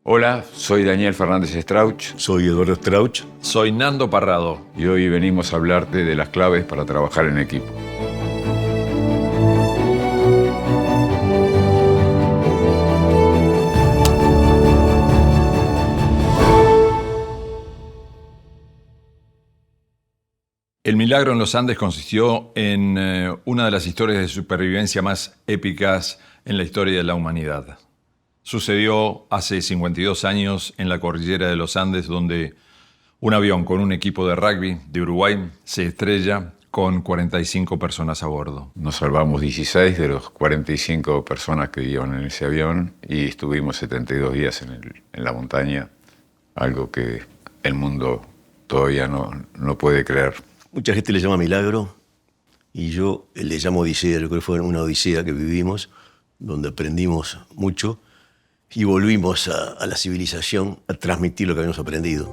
Hola, soy Daniel Fernández Strauch Soy Eduardo Strauch. Soy Nando Parrado. y hoy venimos a hablarte de las claves para trabajar en equipo. El milagro en los Andes consistió en una de las historias de supervivencia más épicas en la historia de la humanidad. Sucedió hace 52 años en la cordillera de los Andes, donde un avión con un equipo de rugby de Uruguay se estrella con 45 personas a bordo. Nos salvamos 16 de los 45 personas que iban en ese avión y estuvimos 72 días en la montaña, algo que el mundo todavía no puede creer. Mucha gente le llama milagro y yo le llamo odisea. Yo creo que fue una odisea que vivimos, donde aprendimos mucho y volvimos a la civilización a transmitir lo que habíamos aprendido.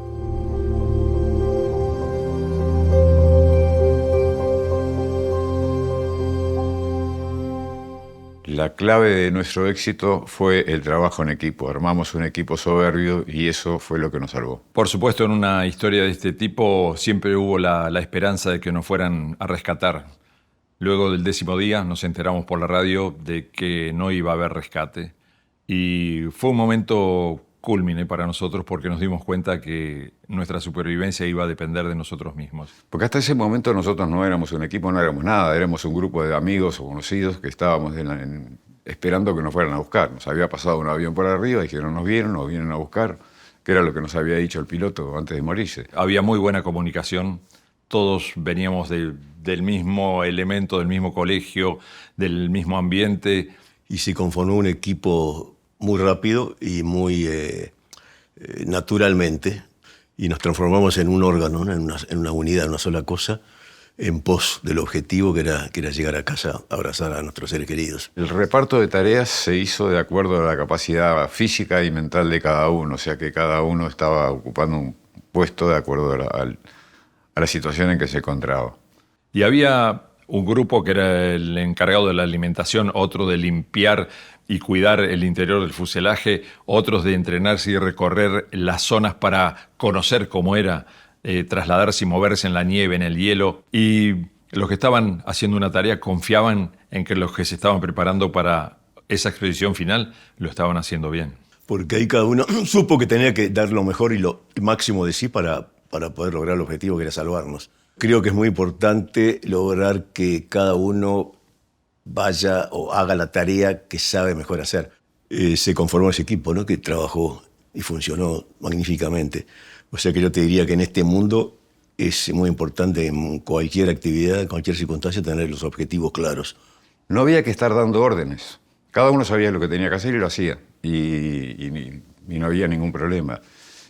La clave de nuestro éxito fue el trabajo en equipo. Armamos un equipo soberbio y eso fue lo que nos salvó. Por supuesto, en una historia de este tipo siempre hubo la esperanza de que nos fueran a rescatar. Luego del 10º día nos enteramos por la radio de que no iba a haber rescate. Y fue un momento cúlmine para nosotros porque nos dimos cuenta que nuestra supervivencia iba a depender de nosotros mismos. Porque hasta ese momento nosotros no éramos un equipo, no éramos nada, éramos un grupo de amigos o conocidos que estábamos esperando que nos fueran a buscar. Nos había pasado un avión por arriba, dijeron nos vienen a buscar, que era lo que nos había dicho el piloto antes de morirse. Había muy buena comunicación, todos veníamos del mismo elemento, del mismo colegio, del mismo ambiente. Y se conformó un equipo muy rápido y muy naturalmente. Y nos transformamos en un órgano, ¿no? en una unidad, en una sola cosa, en pos del objetivo que era llegar a casa a abrazar a nuestros seres queridos. El reparto de tareas se hizo de acuerdo a la capacidad física y mental de cada uno, o sea que cada uno estaba ocupando un puesto de acuerdo a la situación en que se encontraba. Y había un grupo que era el encargado de la alimentación, otro de limpiar y cuidar el interior del fuselaje, otros de entrenarse y recorrer las zonas para conocer cómo era trasladarse y moverse en la nieve, en el hielo. Y los que estaban haciendo una tarea confiaban en que los que se estaban preparando para esa expedición final lo estaban haciendo bien. Porque ahí cada uno supo que tenía que dar lo mejor y lo máximo de sí para poder lograr el objetivo que era salvarnos. Creo que es muy importante lograr que cada uno vaya o haga la tarea que sabe mejor hacer. Se conformó ese equipo, ¿no? Que trabajó y funcionó magníficamente. O sea que yo te diría que en este mundo es muy importante en cualquier actividad, en cualquier circunstancia, tener los objetivos claros. No había que estar dando órdenes. Cada uno sabía lo que tenía que hacer y lo hacía. Y no había ningún problema.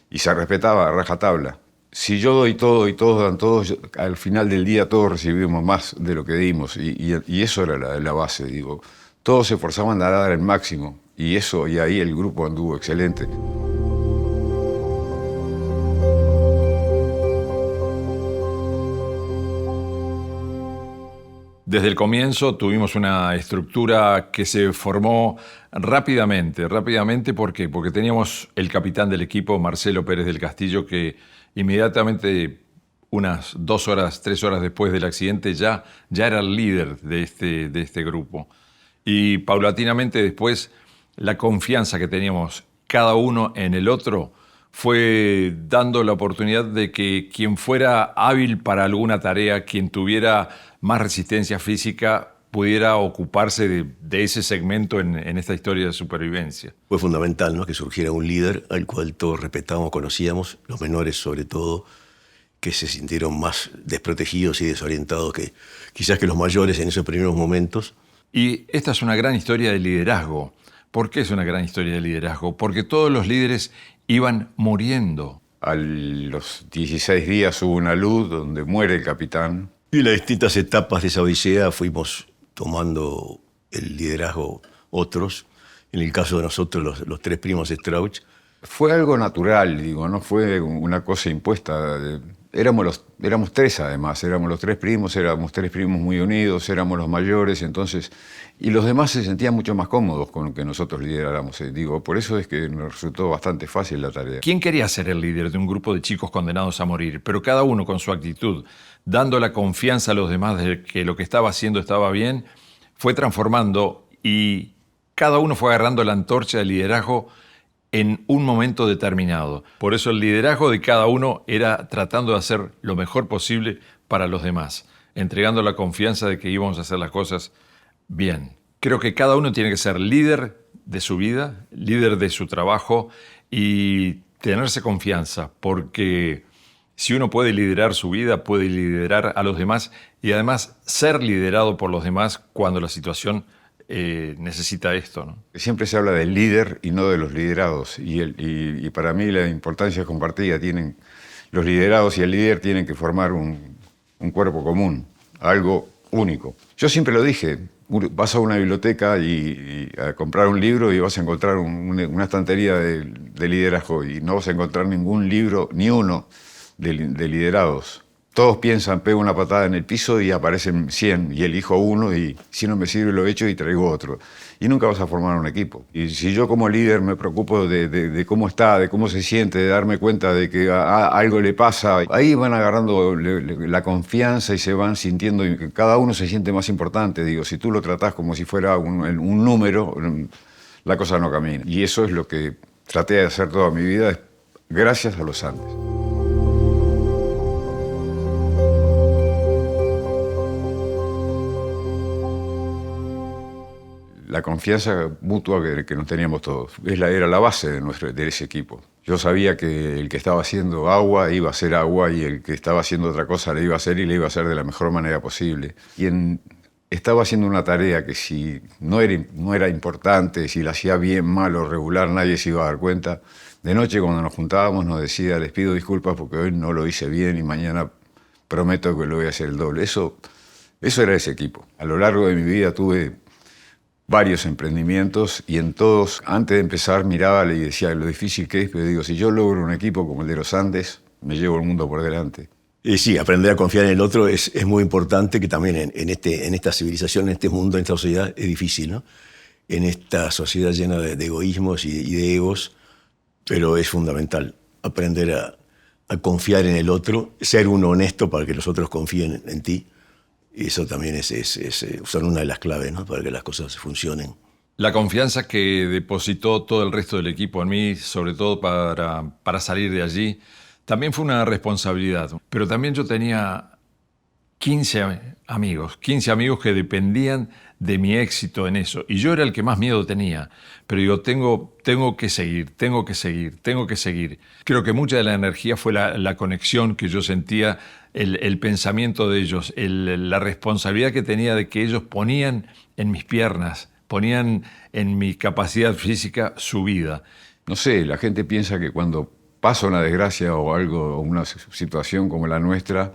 Y se respetaba a rajatabla. Si yo doy todo y todos dan todo, al final del día todos recibimos más de lo que dimos. Y eso era la base, digo. Todos se esforzaban a dar el máximo. Y ahí el grupo anduvo excelente. Desde el comienzo tuvimos una estructura que se formó rápidamente. ¿Por qué? Porque teníamos el capitán del equipo, Marcelo Pérez del Castillo, que inmediatamente, unas 2 horas, 3 horas después del accidente, ya era el líder de este grupo. Y paulatinamente después, la confianza que teníamos cada uno en el otro fue dando la oportunidad de que quien fuera hábil para alguna tarea, quien tuviera más resistencia física, pudiera ocuparse de ese segmento en esta historia de supervivencia. Fue fundamental, ¿no? Que surgiera un líder al cual todos respetábamos, conocíamos, los menores sobre todo, que se sintieron más desprotegidos y desorientados que quizás que los mayores en esos primeros momentos. Y esta es una gran historia de liderazgo. ¿Por qué es una gran historia de liderazgo? Porque todos los líderes iban muriendo. A los 16 días hubo una luz donde muere el capitán. Y en las distintas etapas de esa odisea fuimos tomando el liderazgo otros. En el caso de nosotros, los 3 primos Strauch. Fue algo natural, digo, no fue una cosa impuesta. éramos tres además, éramos los tres primos muy unidos, éramos los mayores, entonces, y los demás se sentían mucho más cómodos con lo que nosotros lideráramos. Digo, por eso es que nos resultó bastante fácil la tarea. ¿Quién quería ser el líder de un grupo de chicos condenados a morir? Pero cada uno con su actitud, dando la confianza a los demás de que lo que estaba haciendo estaba bien, fue transformando y cada uno fue agarrando la antorcha del liderazgo en un momento determinado. Por eso el liderazgo de cada uno era tratando de hacer lo mejor posible para los demás, entregando la confianza de que íbamos a hacer las cosas bien. Creo que cada uno tiene que ser líder de su vida, líder de su trabajo y tenerse confianza, porque si uno puede liderar su vida, puede liderar a los demás y además ser liderado por los demás cuando la situación necesita esto, ¿no? Siempre se habla del líder y no de los liderados. Y para mí la importancia es compartida. Los liderados y el líder tienen que formar un cuerpo común, algo único. Yo siempre lo dije, vas a una biblioteca y a comprar un libro y vas a encontrar una estantería de liderazgo y no vas a encontrar ningún libro, ni uno, de liderados. Todos piensan, pego una patada en el piso y aparecen 100 y elijo uno y si no me sirve lo echo y traigo otro. Y nunca vas a formar un equipo. Y si yo como líder me preocupo de cómo está, de cómo se siente, de darme cuenta de que algo le pasa, ahí van agarrando la confianza y se van sintiendo, y cada uno se siente más importante. Digo, si tú lo tratás como si fuera un número, la cosa no camina. Y eso es lo que traté de hacer toda mi vida, gracias a los Andes. La confianza mutua que nos teníamos todos. Era la base de ese equipo. Yo sabía que el que estaba haciendo agua iba a hacer agua y el que estaba haciendo otra cosa le iba a hacer y le iba a hacer de la mejor manera posible. Quien estaba haciendo una tarea que si no era importante, si la hacía bien, mal o regular, nadie se iba a dar cuenta. De noche cuando nos juntábamos nos decía, les pido disculpas porque hoy no lo hice bien y mañana prometo que lo voy a hacer el doble. Eso era ese equipo. A lo largo de mi vida tuve varios emprendimientos y en todos, antes de empezar, miraba y decía lo difícil que es, pero digo, si yo logro un equipo como el de los Andes, me llevo el mundo por delante. Y sí, aprender a confiar en el otro es muy importante, que también en esta civilización, en este mundo, en esta sociedad, es difícil, ¿no? En esta sociedad llena de egoísmos y de egos, pero es fundamental aprender a confiar en el otro, ser uno honesto para que los otros confíen en ti. Y eso también son una de las claves, ¿no? Para que las cosas funcionen. La confianza que depositó todo el resto del equipo en mí, sobre todo para salir de allí, también fue una responsabilidad. Pero también yo tenía 15 amigos que dependían de mi éxito en eso. Y yo era el que más miedo tenía. Pero digo, tengo que seguir. Creo que mucha de la energía fue la conexión que yo sentía, el pensamiento de ellos, la responsabilidad que tenía de que ellos ponían en mis piernas, ponían en mi capacidad física su vida. No sé, la gente piensa que cuando pasa una desgracia o algo, o una situación como la nuestra,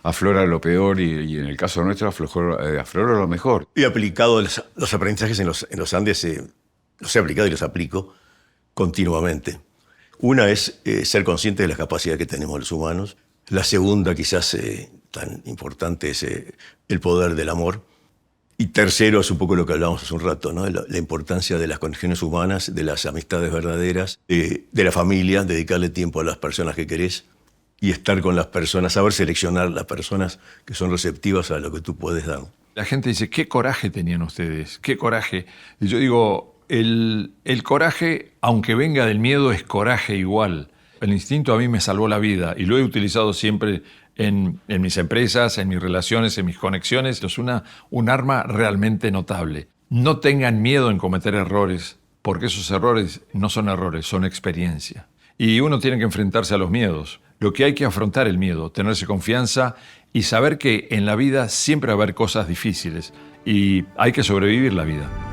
aflora lo peor y en el caso nuestro aflora lo mejor. He aplicado los aprendizajes en los Andes, los he aplicado y los aplico continuamente. Una es ser consciente de las capacidades que tenemos los humanos. La segunda, quizás tan importante, es el poder del amor. Y tercero es un poco lo que hablábamos hace un rato, ¿no? La importancia de las conexiones humanas, de las amistades verdaderas, de la familia, dedicarle tiempo a las personas que querés y estar con las personas, saber seleccionar las personas que son receptivas a lo que tú puedes dar. La gente dice, ¿qué coraje tenían ustedes? ¿Qué coraje? Y yo digo, el coraje, aunque venga del miedo, es coraje igual. El instinto a mí me salvó la vida y lo he utilizado siempre en mis empresas, en mis relaciones, en mis conexiones. Es un arma realmente notable. No tengan miedo en cometer errores, porque esos errores no son errores, son experiencia. Y uno tiene que enfrentarse a los miedos. Lo que hay que afrontar el miedo, tenerse confianza y saber que en la vida siempre va a haber cosas difíciles y hay que sobrevivir la vida.